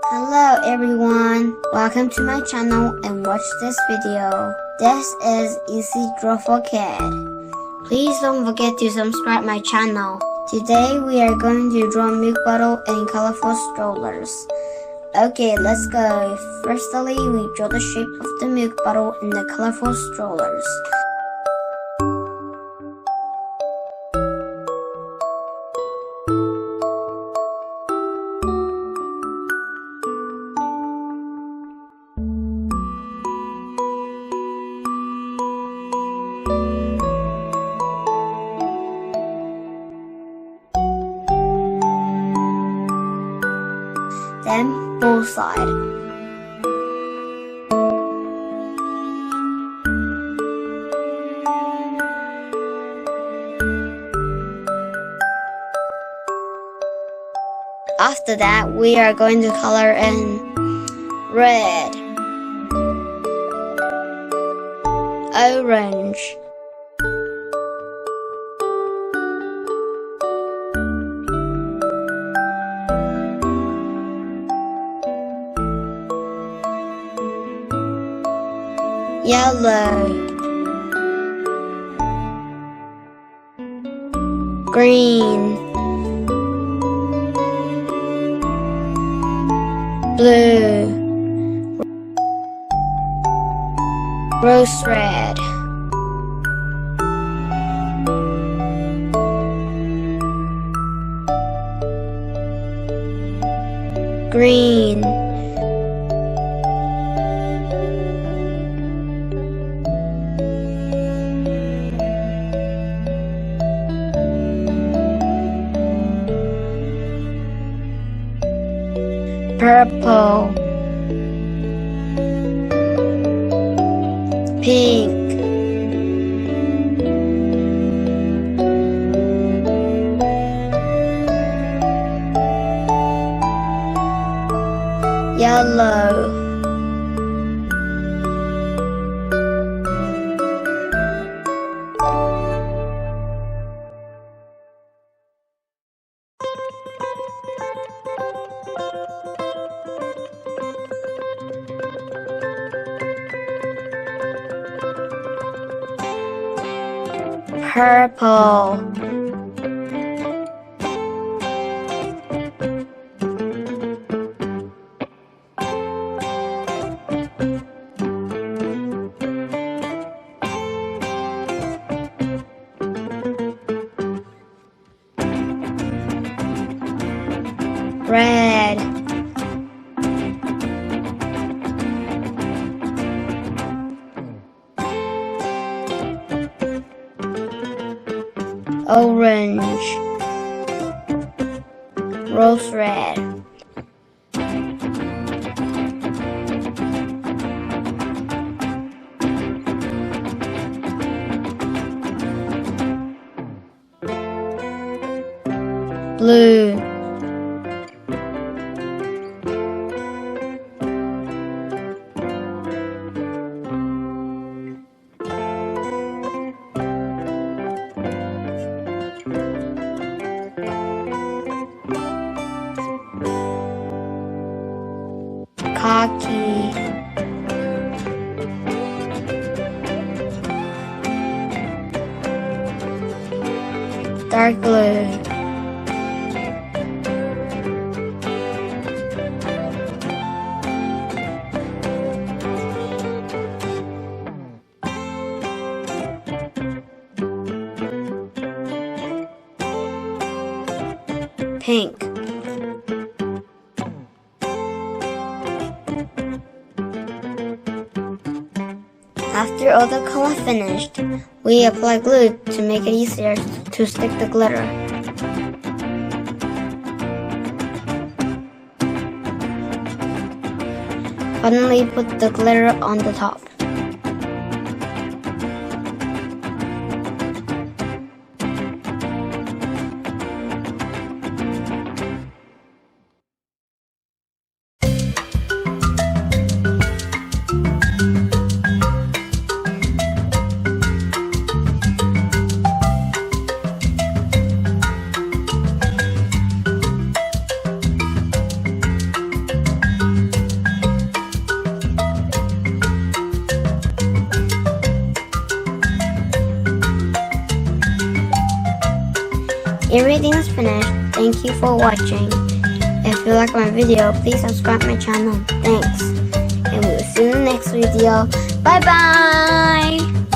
Hello everyone, welcome to my channel and watch this video. This is Easy Draw for Kid. Please don't forget to subscribe my channel. Today we are going to draw milk bottle and colorful strollers. Okay, let's go. Firstly, we draw the shape of the milk bottle and the colorful strollers. Then both sides. After that, we are going to color in red, orange, yellow, green, blue, rose red, green, purple, pink, yellow, purple, red, orange, rose red, blue, khaki, dark blue, pink, after all the color finished, we apply glue to make it easier to stick the glitter. Finally, put the glitter on the top. everything is finished. Thank you for watching. If you like my video, please subscribe my channel. Thanks. And we'll see you in the next video. Bye bye!